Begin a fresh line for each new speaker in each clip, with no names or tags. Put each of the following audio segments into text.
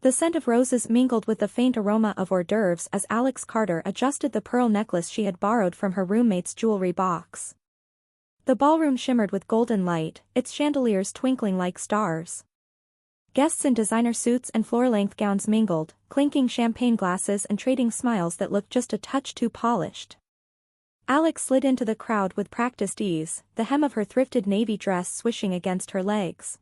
The scent of roses mingled with the faint aroma of hors d'oeuvres as Alex Carter adjusted the pearl necklace she had borrowed from her roommate's jewelry box. The ballroom shimmered with golden light, its chandeliers twinkling like stars. Guests in designer suits and floor-length gowns mingled, clinking champagne glasses and trading smiles that looked just a touch too polished. Alex slid into the crowd with practiced ease, the hem of her thrifted navy dress swishing against her legs.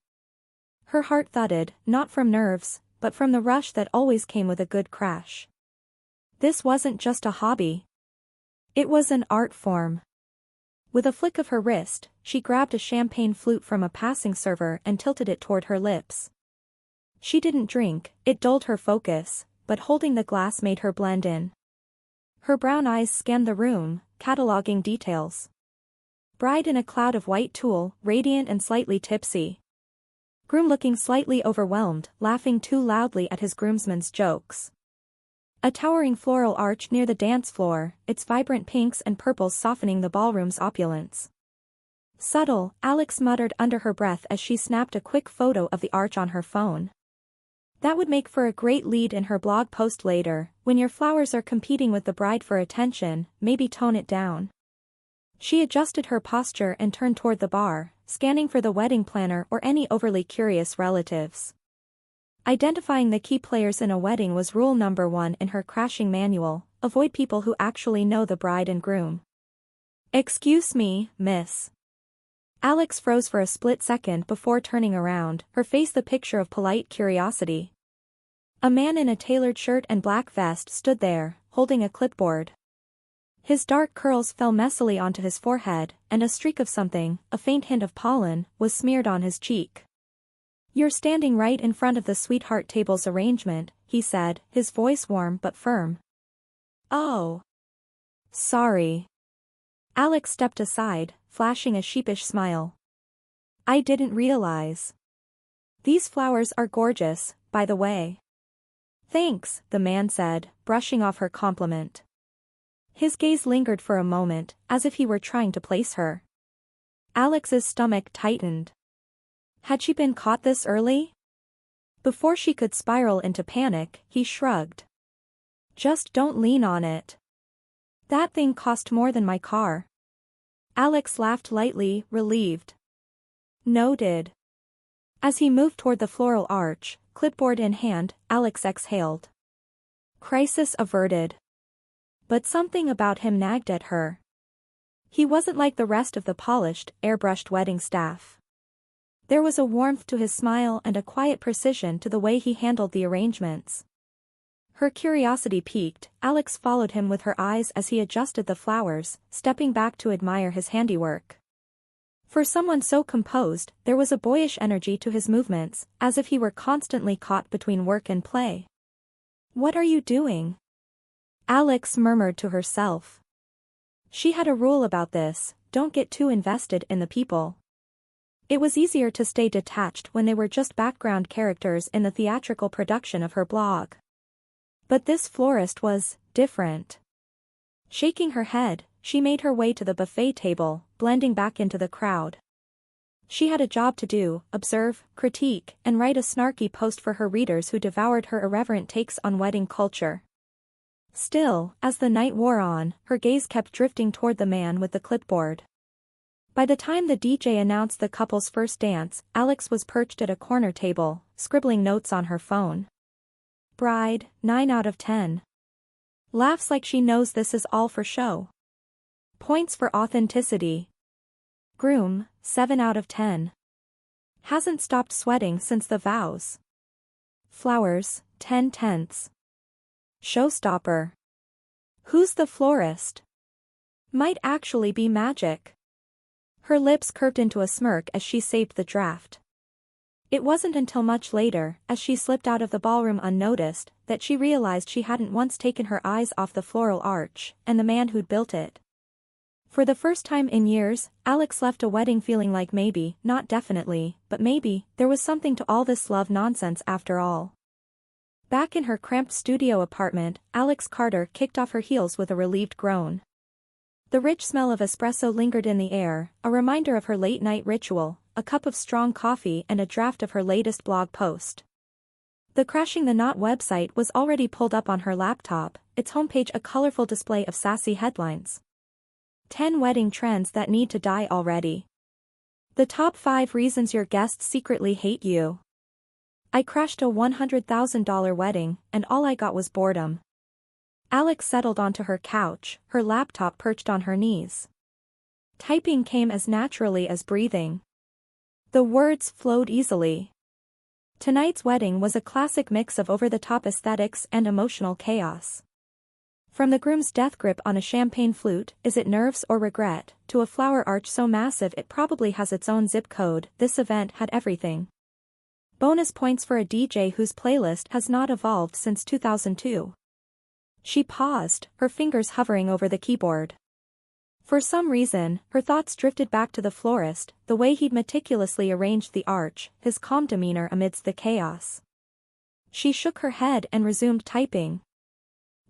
Her heart thudded, not from nerves, but from the rush that always came with a good crash. This wasn't just a hobby. It was an art form. With a flick of her wrist, she grabbed a champagne flute from a passing server and tilted it toward her lips. She didn't drink, it dulled her focus, but holding the glass made her blend in. Her brown eyes scanned the room, cataloging details. Bride in a cloud of white tulle, radiant and slightly tipsy. Groom looking slightly overwhelmed, laughing too loudly at his groomsman's jokes. A towering floral arch near the dance floor, its vibrant pinks and purples softening the ballroom's opulence. Subtle, Alex muttered under her breath as she snapped a quick photo of the arch on her phone. That would make for a great lead in her blog post later. When your flowers are competing with the bride for attention, maybe tone it down. She adjusted her posture and turned toward the bar, scanning for the wedding planner or any overly curious relatives. Identifying the key players in a wedding was rule number 1 in her crashing manual: avoid people who actually know the bride and groom. "Excuse me, miss." Alex froze for a split second before turning around, her face the picture of polite curiosity. A man in a tailored shirt and black vest stood there, holding a clipboard. His dark curls fell messily onto his forehead, and a streak of something, a faint hint of pollen, was smeared on his cheek. "You're standing right in front of the sweetheart table's arrangement," he said, his voice warm but firm. "Oh. Sorry." Alex stepped aside, flashing a sheepish smile. "I didn't realize. These flowers are gorgeous, by the way." "Thanks," the man said, brushing off her compliment. His gaze lingered for a moment, as if he were trying to place her. Alex's stomach tightened. Had she been caught this early? Before she could spiral into panic, he shrugged. "Just don't lean on it. That thing cost more than my car." Alex laughed lightly, relieved. "Noted." As he moved toward the floral arch, clipboard in hand, Alex exhaled. Crisis averted. But something about him nagged at her. He wasn't like the rest of the polished, airbrushed wedding staff. There was a warmth to his smile and a quiet precision to the way he handled the arrangements. Her curiosity piqued, Alex followed him with her eyes as he adjusted the flowers, stepping back to admire his handiwork. For someone so composed, there was a boyish energy to his movements, as if he were constantly caught between work and play. "What are you doing?" Alex murmured to herself. She had a rule about this: don't get too invested in the people. It was easier to stay detached when they were just background characters in the theatrical production of her blog. But this florist was different. Shaking her head, she made her way to the buffet table, blending back into the crowd. She had a job to do: observe, critique, and write a snarky post for her readers who devoured her irreverent takes on wedding culture. Still, as the night wore on, her gaze kept drifting toward the man with the clipboard. By the time the DJ announced the couple's first dance, Alex was perched at a corner table, scribbling notes on her phone. Bride, 9 out of 10. Laughs like she knows this is all for show. Points for authenticity. Groom, 7 out of 10. Hasn't stopped sweating since the vows. Flowers, 10/10. Showstopper. Who's the florist? Might actually be magic. Her lips curved into a smirk as she saved the draft. It wasn't until much later, as she slipped out of the ballroom unnoticed, that she realized she hadn't once taken her eyes off the floral arch, and the man who'd built it. For the first time in years, Alex left a wedding feeling like maybe, not definitely, but maybe, there was something to all this love nonsense after all. Back in her cramped studio apartment, Alex Carter kicked off her heels with a relieved groan. The rich smell of espresso lingered in the air, a reminder of her late-night ritual, a cup of strong coffee and a draft of her latest blog post. The Crashing the Knot website was already pulled up on her laptop, its homepage a colorful display of sassy headlines. 10 wedding trends that need to die already. The top 5 reasons your guests secretly hate you. I crashed a $100,000 wedding, and all I got was boredom. Alex settled onto her couch, her laptop perched on her knees. Typing came as naturally as breathing. The words flowed easily. Tonight's wedding was a classic mix of over-the-top aesthetics and emotional chaos. From the groom's death grip on a champagne flute, is it nerves or regret, to a flower arch so massive it probably has its own zip code, this event had everything. Bonus points for a DJ whose playlist has not evolved since 2002. She paused, her fingers hovering over the keyboard. For some reason, her thoughts drifted back to the florist, the way he'd meticulously arranged the arch, his calm demeanor amidst the chaos. She shook her head and resumed typing.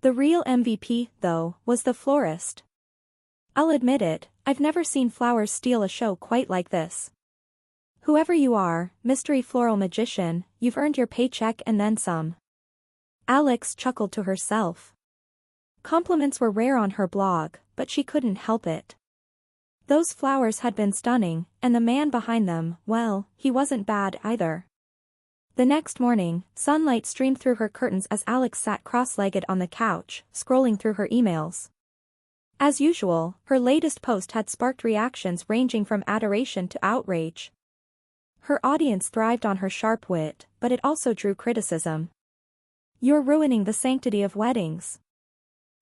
The real MVP, though, was the florist. I'll admit it, I've never seen flowers steal a show quite like this. Whoever you are, mystery floral magician, you've earned your paycheck and then some. Alex chuckled to herself. Compliments were rare on her blog, but she couldn't help it. Those flowers had been stunning, and the man behind them, well, he wasn't bad either. The next morning, sunlight streamed through her curtains as Alex sat cross-legged on the couch, scrolling through her emails. As usual, her latest post had sparked reactions ranging from adoration to outrage. Her audience thrived on her sharp wit, but it also drew criticism. "You're ruining the sanctity of weddings,"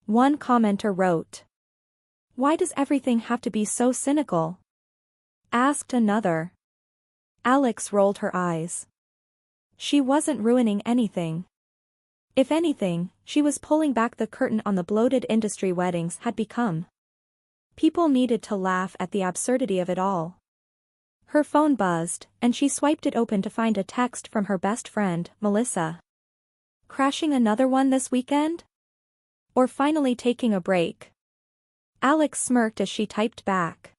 one commenter wrote. "Why does everything have to be so cynical?" asked another. Alex rolled her eyes. She wasn't ruining anything. If anything, she was pulling back the curtain on the bloated industry weddings had become. People needed to laugh at the absurdity of it all. Her phone buzzed, and she swiped it open to find a text from her best friend, Melissa. "Crashing another one this weekend? Or finally taking a break?" Alex smirked as she typed back.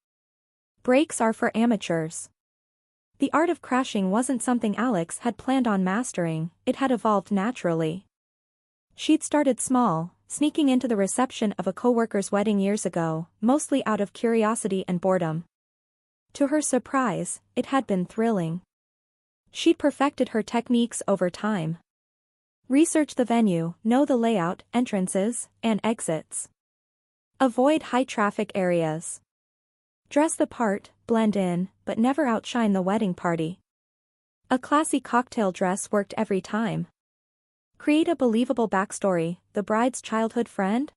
"Breaks are for amateurs." The art of crashing wasn't something Alex had planned on mastering, it had evolved naturally. She'd started small, sneaking into the reception of a coworker's wedding years ago, mostly out of curiosity and boredom. To her surprise, it had been thrilling. She'd perfected her techniques over time. Research the venue, know the layout, entrances, and exits. Avoid high-traffic areas. Dress the part, blend in, but never outshine the wedding party. A classy cocktail dress worked every time. Create a believable backstory, the bride's childhood friend?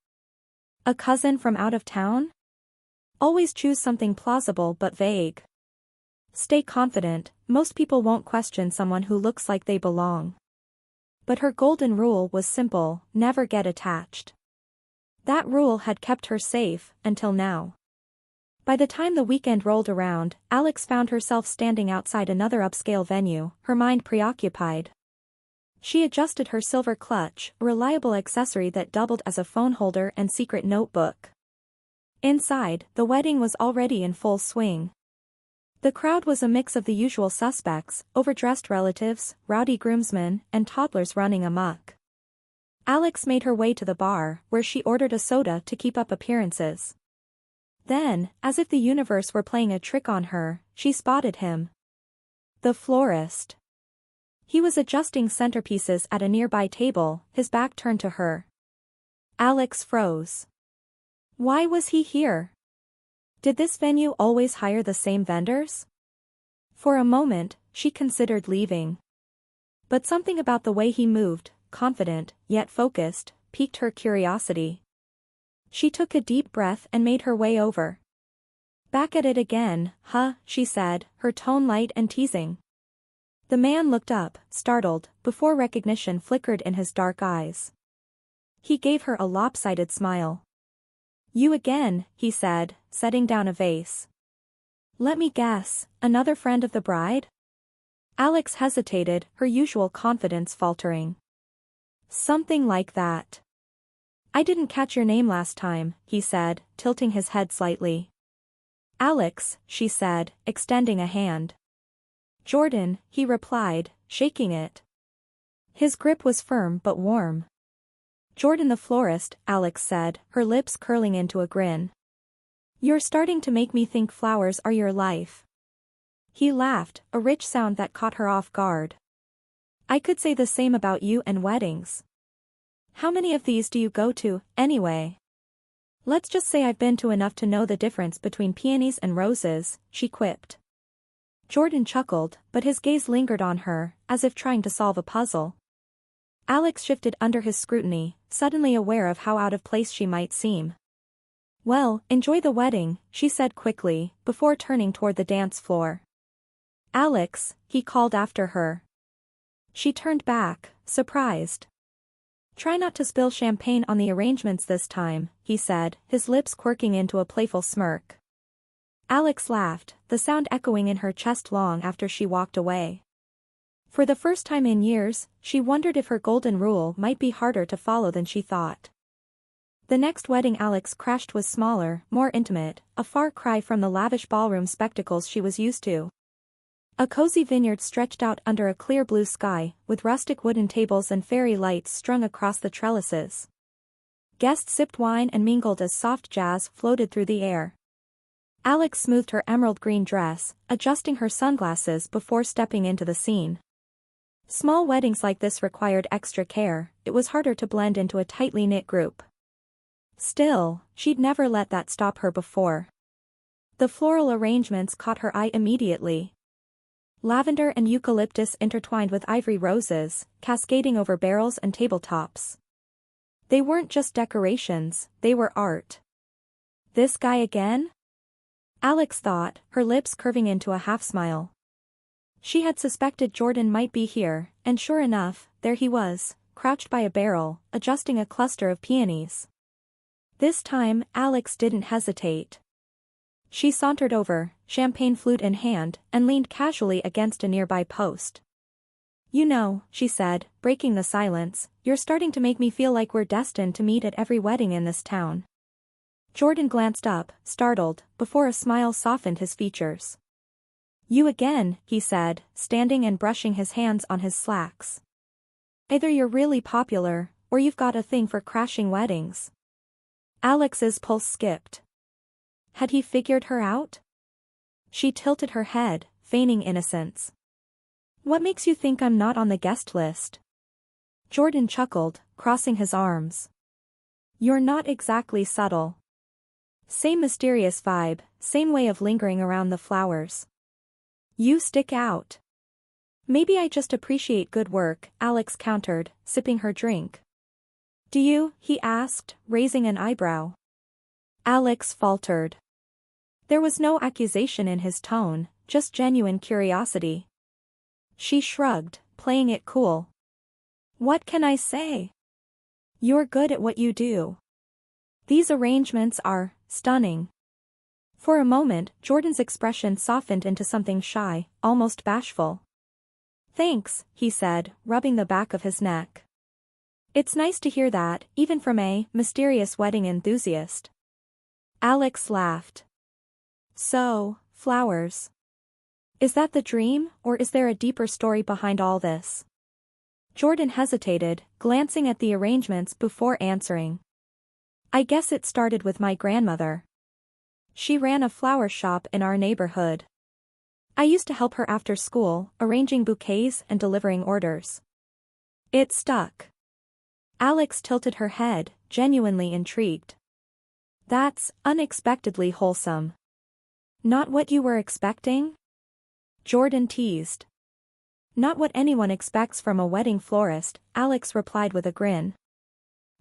A cousin from out of town? Always choose something plausible but vague. Stay confident, most people won't question someone who looks like they belong. But her golden rule was simple, never get attached. That rule had kept her safe, until now. By the time the weekend rolled around, Alex found herself standing outside another upscale venue, her mind preoccupied. She adjusted her silver clutch, a reliable accessory that doubled as a phone holder and secret notebook. Inside, the wedding was already in full swing. The crowd was a mix of the usual suspects, overdressed relatives, rowdy groomsmen, and toddlers running amok. Alex made her way to the bar, where she ordered a soda to keep up appearances. Then, as if the universe were playing a trick on her, she spotted him. The florist. He was adjusting centerpieces at a nearby table, his back turned to her. Alex froze. Why was he here? Did this venue always hire the same vendors? For a moment, she considered leaving. But something about the way he moved, confident, yet focused, piqued her curiosity. She took a deep breath and made her way over. "Back at it again, huh?" she said, her tone light and teasing. The man looked up, startled, before recognition flickered in his dark eyes. He gave her a lopsided smile. "You again," he said, setting down a vase. "Let me guess, another friend of the bride?" Alex hesitated, her usual confidence faltering. "Something like that." "I didn't catch your name last time," he said, tilting his head slightly. "Alex," she said, extending a hand. "Jordan," he replied, shaking it. His grip was firm but warm. "Jordan the florist," Alex said, her lips curling into a grin. "You're starting to make me think flowers are your life." He laughed, a rich sound that caught her off guard. "I could say the same about you and weddings. How many of these do you go to, anyway?" "Let's just say I've been to enough to know the difference between peonies and roses," she quipped. Jordan chuckled, but his gaze lingered on her, as if trying to solve a puzzle. Alex shifted under his scrutiny, suddenly aware of how out of place she might seem. "Well, enjoy the wedding," she said quickly, before turning toward the dance floor. "Alex," he called after her. She turned back, surprised. "Try not to spill champagne on the arrangements this time," he said, his lips quirking into a playful smirk. Alex laughed, the sound echoing in her chest long after she walked away. For the first time in years, she wondered if her golden rule might be harder to follow than she thought. The next wedding Alex crashed was smaller, more intimate, a far cry from the lavish ballroom spectacles she was used to. A cozy vineyard stretched out under a clear blue sky, with rustic wooden tables and fairy lights strung across the trellises. Guests sipped wine and mingled as soft jazz floated through the air. Alex smoothed her emerald green dress, adjusting her sunglasses before stepping into the scene. Small weddings like this required extra care, it was harder to blend into a tightly knit group. Still, she'd never let that stop her before. The floral arrangements caught her eye immediately. Lavender and eucalyptus intertwined with ivory roses, cascading over barrels and tabletops. They weren't just decorations, they were art. "This guy again?" Alex thought, her lips curving into a half-smile. She had suspected Jordan might be here, and sure enough, there he was, crouched by a barrel, adjusting a cluster of peonies. This time, Alex didn't hesitate. She sauntered over, champagne flute in hand, and leaned casually against a nearby post. "You know," she said, breaking the silence, "you're starting to make me feel like we're destined to meet at every wedding in this town." Jordan glanced up, startled, before a smile softened his features. "You again," he said, standing and brushing his hands on his slacks. "Either you're really popular, or you've got a thing for crashing weddings." Alex's pulse skipped. Had he figured her out? She tilted her head, feigning innocence. "What makes you think I'm not on the guest list?" Jordan chuckled, crossing his arms. "You're not exactly subtle. Same mysterious vibe, same way of lingering around the flowers. You stick out." "Maybe I just appreciate good work," Alex countered, sipping her drink. "Do you?" he asked, raising an eyebrow. Alex faltered. There was no accusation in his tone, just genuine curiosity. She shrugged, playing it cool. "What can I say? You're good at what you do. These arrangements are stunning." For a moment, Jordan's expression softened into something shy, almost bashful. "Thanks," he said, rubbing the back of his neck. "It's nice to hear that, even from a mysterious wedding enthusiast." Alex laughed. "So, flowers. Is that the dream, or is there a deeper story behind all this?" Jordan hesitated, glancing at the arrangements before answering. "I guess it started with my grandmother. She ran a flower shop in our neighborhood. I used to help her after school, arranging bouquets and delivering orders. It stuck." Alex tilted her head, genuinely intrigued. "That's unexpectedly wholesome." "Not what you were expecting?" Jordan teased. "Not what anyone expects from a wedding florist," Alex replied with a grin.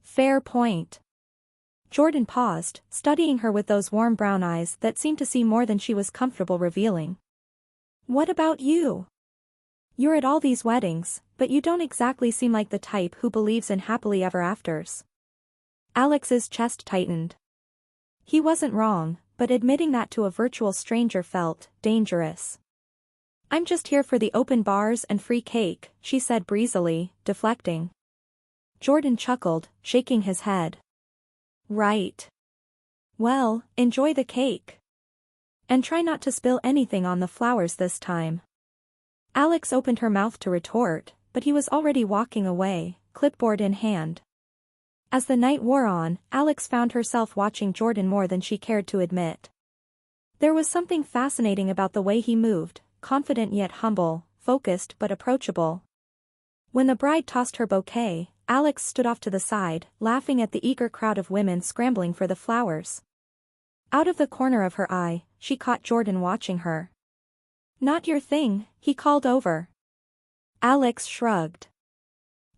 "Fair point." Jordan paused, studying her with those warm brown eyes that seemed to see more than she was comfortable revealing. "What about you? You're at all these weddings, but you don't exactly seem like the type who believes in happily ever afters." Alex's chest tightened. He wasn't wrong, but admitting that to a virtual stranger felt dangerous. "I'm just here for the open bars and free cake," she said breezily, deflecting. Jordan chuckled, shaking his head. "Right. Well, enjoy the cake. And try not to spill anything on the flowers this time." Alex opened her mouth to retort, but he was already walking away, clipboard in hand. As the night wore on, Alex found herself watching Jordan more than she cared to admit. There was something fascinating about the way he moved, confident yet humble, focused but approachable. When the bride tossed her bouquet, Alex stood off to the side, laughing at the eager crowd of women scrambling for the flowers. Out of the corner of her eye, she caught Jordan watching her. "Not your thing," he called over. Alex shrugged.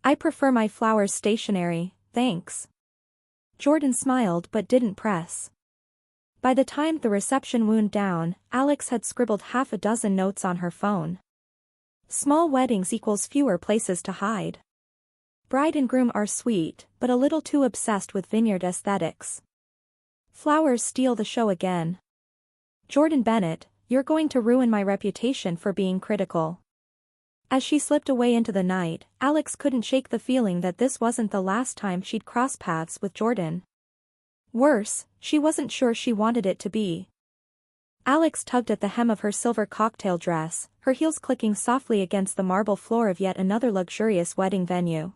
"I prefer my flowers stationary, thanks." Jordan smiled but didn't press. By the time the reception wound down, Alex had scribbled half a dozen notes on her phone. Small weddings equals fewer places to hide. Bride and groom are sweet, but a little too obsessed with vineyard aesthetics. Flowers steal the show again. Jordan Bennett, you're going to ruin my reputation for being critical. As she slipped away into the night, Alex couldn't shake the feeling that this wasn't the last time she'd cross paths with Jordan. Worse, she wasn't sure she wanted it to be. Alex tugged at the hem of her silver cocktail dress, her heels clicking softly against the marble floor of yet another luxurious wedding venue.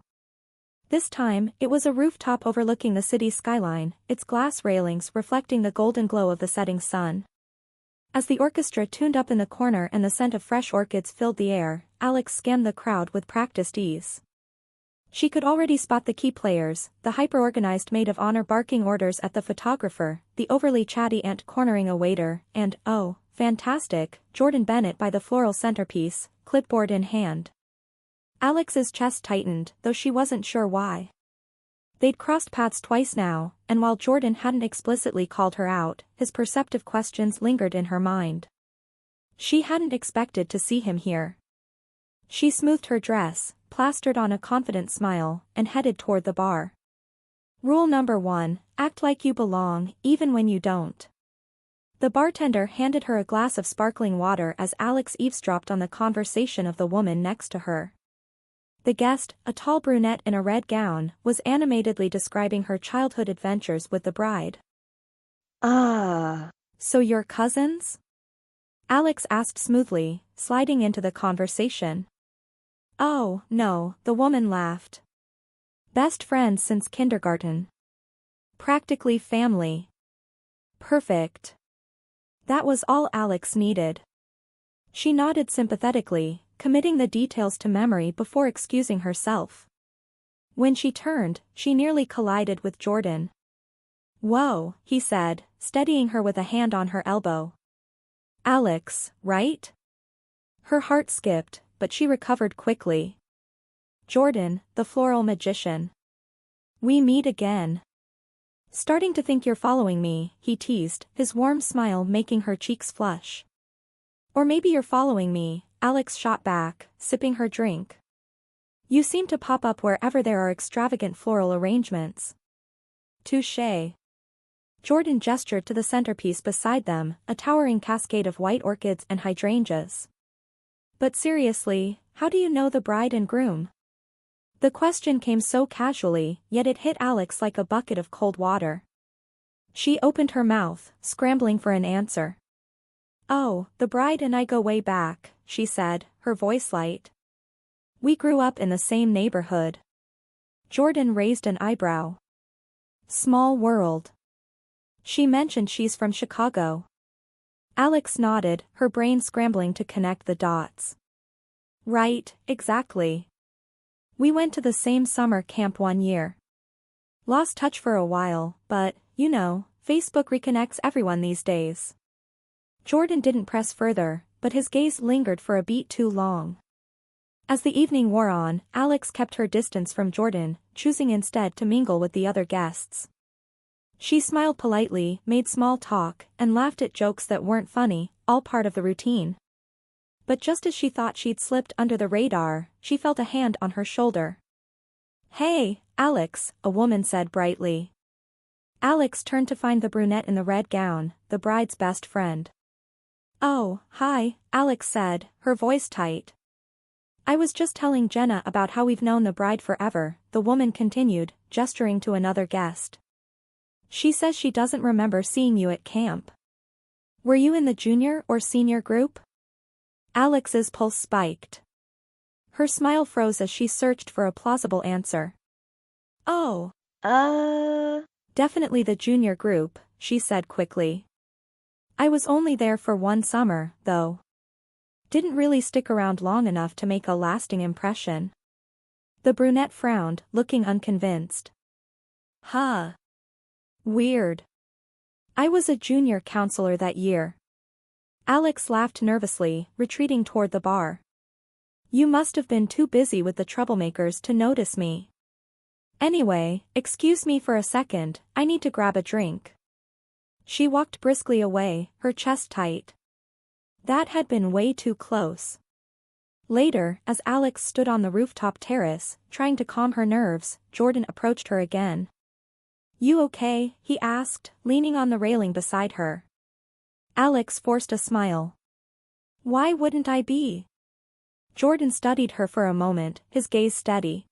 This time, it was a rooftop overlooking the city skyline, its glass railings reflecting the golden glow of the setting sun. As the orchestra tuned up in the corner and the scent of fresh orchids filled the air, Alex scanned the crowd with practiced ease. She could already spot the key players, the hyper-organized maid of honor barking orders at the photographer, the overly chatty aunt cornering a waiter, and, oh, fantastic, Jordan Bennett by the floral centerpiece, clipboard in hand. Alex's chest tightened, though she wasn't sure why. They'd crossed paths twice now, and while Jordan hadn't explicitly called her out, his perceptive questions lingered in her mind. She hadn't expected to see him here. She smoothed her dress, plastered on a confident smile, and headed toward the bar. Rule number 1, act like you belong, even when you don't. The bartender handed her a glass of sparkling water as Alex eavesdropped on the conversation of the woman next to her. The guest, a tall brunette in a red gown, was animatedly describing her childhood adventures with the bride. "Ah, so you're cousins?" Alex asked smoothly, sliding into the conversation. "Oh, no," the woman laughed. "Best friends since kindergarten. Practically family." Perfect. That was all Alex needed. She nodded sympathetically, committing the details to memory before excusing herself. When she turned, she nearly collided with Jordan. "Whoa," he said, steadying her with a hand on her elbow. "Alex, right?" Her heart skipped, but she recovered quickly. "Jordan, the floral magician. We meet again." "Starting to think you're following me," he teased, his warm smile making her cheeks flush. "Or maybe you're following me," Alex shot back, sipping her drink. "You seem to pop up wherever there are extravagant floral arrangements." "Touché." Jordan gestured to the centerpiece beside them, a towering cascade of white orchids and hydrangeas. "But seriously, how do you know the bride and groom?" The question came so casually, yet it hit Alex like a bucket of cold water. She opened her mouth, scrambling for an answer. "Oh, the bride and I go way back," she said, her voice light. "We grew up in the same neighborhood." Jordan raised an eyebrow. "Small world." "She mentioned she's from Chicago." Alex nodded, her brain scrambling to connect the dots. "Right, exactly. We went to the same summer camp one year. Lost touch for a while, but, you know, Facebook reconnects everyone these days." Jordan didn't press further, but his gaze lingered for a beat too long. As the evening wore on, Alex kept her distance from Jordan, choosing instead to mingle with the other guests. She smiled politely, made small talk, and laughed at jokes that weren't funny, all part of the routine. But just as she thought she'd slipped under the radar, she felt a hand on her shoulder. "Hey, Alex," a woman said brightly. Alex turned to find the brunette in the red gown, the bride's best friend. "Oh, hi," Alex said, her voice tight. "I was just telling Jenna about how we've known the bride forever," the woman continued, gesturing to another guest. "She says she doesn't remember seeing you at camp. Were you in the junior or senior group?" Alex's pulse spiked. Her smile froze as she searched for a plausible answer. Oh. Definitely the junior group, she said quickly. I was only there for one summer, though. Didn't really stick around long enough to make a lasting impression. The brunette frowned, looking unconvinced. Huh. Weird. I was a junior counselor that year. Alex laughed nervously, retreating toward the bar. You must have been too busy with the troublemakers to notice me. Anyway, excuse me for a second, I need to grab a drink. She walked briskly away, her chest tight. That had been way too close. Later, as Alex stood on the rooftop terrace, trying to calm her nerves, Jordan approached her again. You okay? He asked, leaning on the railing beside her. Alex forced a smile. Why wouldn't I be? Jordan studied her for a moment, his gaze steady.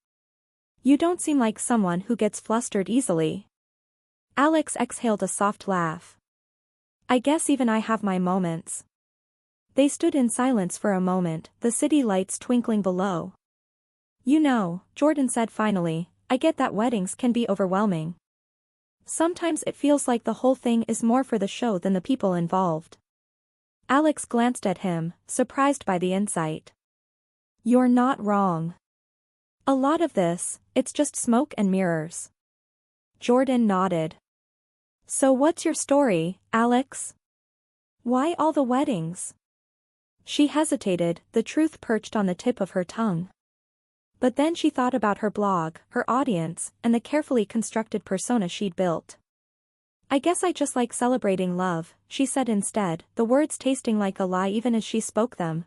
You don't seem like someone who gets flustered easily. Alex exhaled a soft laugh. I guess even I have my moments. They stood in silence for a moment, the city lights twinkling below. You know, Jordan said finally, I get that weddings can be overwhelming. Sometimes it feels like the whole thing is more for the show than the people involved. Alex glanced at him, surprised by the insight. You're not wrong. A lot of this, it's just smoke and mirrors. Jordan nodded. So what's your story, Alex? Why all the weddings? She hesitated, the truth perched on the tip of her tongue. But then she thought about her blog, her audience, and the carefully constructed persona she'd built. I guess I just like celebrating love, she said instead, the words tasting like a lie even as she spoke them.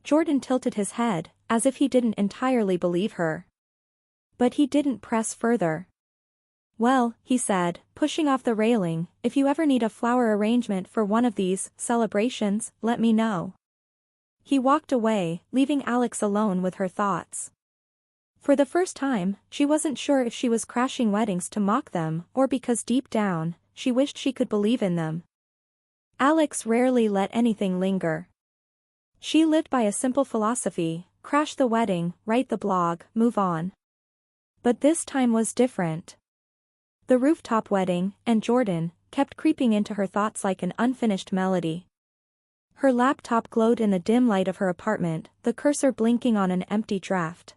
Jordan tilted his head, as if he didn't entirely believe her. But he didn't press further. Well, he said, pushing off the railing, if you ever need a flower arrangement for one of these celebrations, let me know. He walked away, leaving Alex alone with her thoughts. For the first time, she wasn't sure if she was crashing weddings to mock them or because deep down, she wished she could believe in them. Alex rarely let anything linger. She lived by a simple philosophy, crash the wedding, write the blog, move on. But this time was different. The rooftop wedding, and Jordan, kept creeping into her thoughts like an unfinished melody. Her laptop glowed in the dim light of her apartment, the cursor blinking on an empty draft.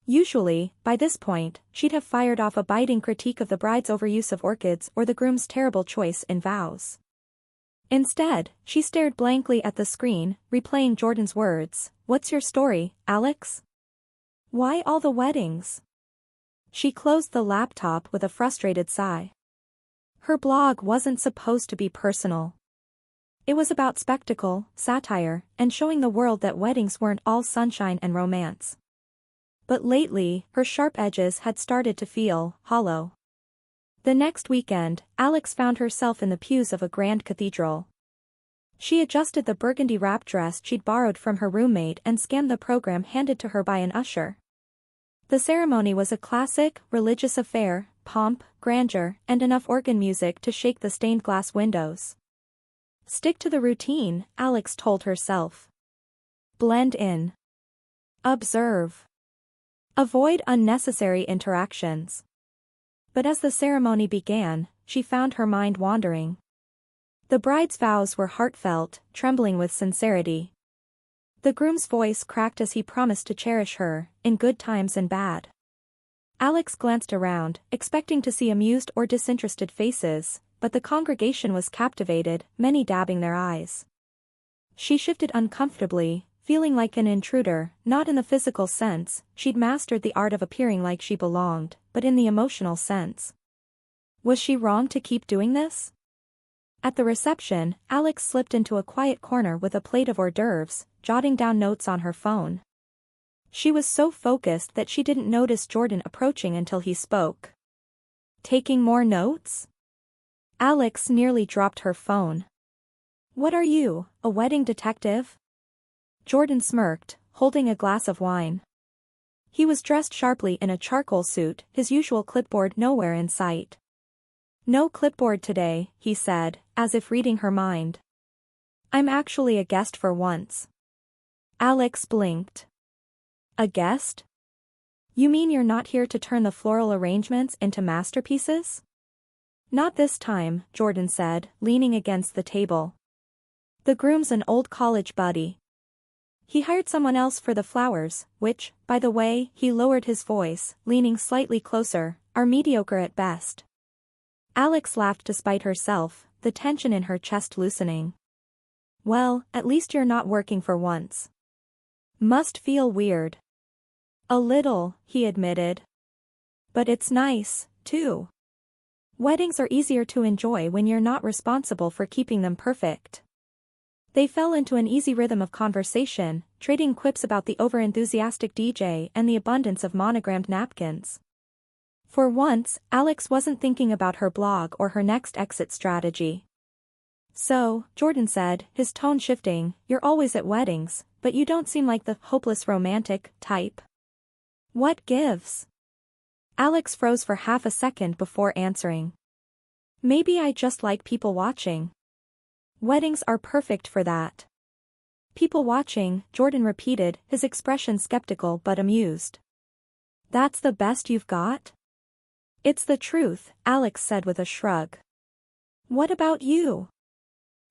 Usually, by this point, she'd have fired off a biting critique of the bride's overuse of orchids or the groom's terrible choice in vows. Instead, she stared blankly at the screen, replaying Jordan's words, "What's your story, Alex? Why all the weddings?" She closed the laptop with a frustrated sigh. Her blog wasn't supposed to be personal. It was about spectacle, satire, and showing the world that weddings weren't all sunshine and romance. But lately, her sharp edges had started to feel hollow. The next weekend, Alex found herself in the pews of a grand cathedral. She adjusted the burgundy wrap dress she'd borrowed from her roommate and scanned the program handed to her by an usher. The ceremony was a classic, religious affair, pomp, grandeur, and enough organ music to shake the stained glass windows. Stick to the routine, Alex told herself. Blend in. Observe. Avoid unnecessary interactions. But as the ceremony began, she found her mind wandering. The bride's vows were heartfelt, trembling with sincerity. The groom's voice cracked as he promised to cherish her, in good times and bad. Alex glanced around, expecting to see amused or disinterested faces, but the congregation was captivated, many dabbing their eyes. She shifted uncomfortably, feeling like an intruder, not in the physical sense, she'd mastered the art of appearing like she belonged, but in the emotional sense. Was she wrong to keep doing this? At the reception, Alex slipped into a quiet corner with a plate of hors d'oeuvres, jotting down notes on her phone. She was so focused that she didn't notice Jordan approaching until he spoke. Taking more notes? Alex nearly dropped her phone. What are you, a wedding detective? Jordan smirked, holding a glass of wine. He was dressed sharply in a charcoal suit, his usual clipboard nowhere in sight. No clipboard today, he said, as if reading her mind. I'm actually a guest for once. Alex blinked. A guest? You mean you're not here to turn the floral arrangements into masterpieces? Not this time, Jordan said, leaning against the table. The groom's an old college buddy. He hired someone else for the flowers, which, by the way, he lowered his voice, leaning slightly closer, are mediocre at best. Alex laughed despite herself, the tension in her chest loosening. Well, at least you're not working for once. Must feel weird. A little, he admitted. But it's nice, too. Weddings are easier to enjoy when you're not responsible for keeping them perfect. They fell into an easy rhythm of conversation, trading quips about the overenthusiastic DJ and the abundance of monogrammed napkins. For once, Alex wasn't thinking about her blog or her next exit strategy. So, Jordan said, his tone shifting, you're always at weddings, but you don't seem like the hopeless romantic type. What gives? Alex froze for half a second before answering. Maybe I just like people watching. Weddings are perfect for that. People watching, Jordan repeated, his expression skeptical but amused. That's the best you've got? It's the truth, Alex said with a shrug. What about you?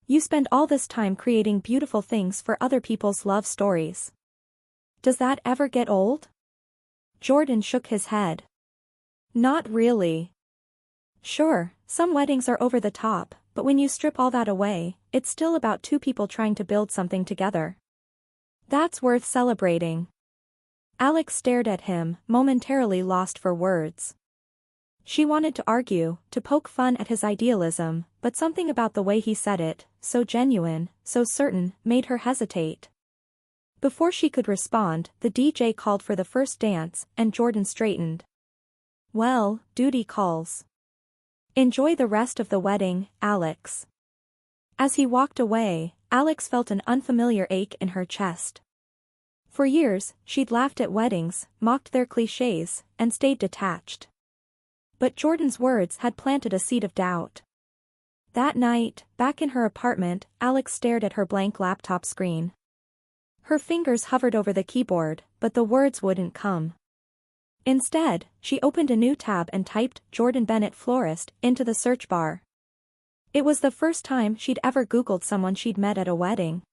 You spend all this time creating beautiful things for other people's love stories. Does that ever get old? Jordan shook his head. Not really. Sure, some weddings are over the top, but when you strip all that away, it's still about two people trying to build something together. That's worth celebrating. Alex stared at him, momentarily lost for words. She wanted to argue, to poke fun at his idealism, but something about the way he said it, so genuine, so certain, made her hesitate. Before she could respond, the DJ called for the first dance, and Jordan straightened. Well, duty calls. Enjoy the rest of the wedding, Alex. As he walked away, Alex felt an unfamiliar ache in her chest. For years, she'd laughed at weddings, mocked their clichés, and stayed detached. But Jordan's words had planted a seed of doubt. That night, back in her apartment, Alex stared at her blank laptop screen. Her fingers hovered over the keyboard, but the words wouldn't come. Instead, she opened a new tab and typed Jordan Bennett Florist into the search bar. It was the first time she'd ever Googled someone she'd met at a wedding.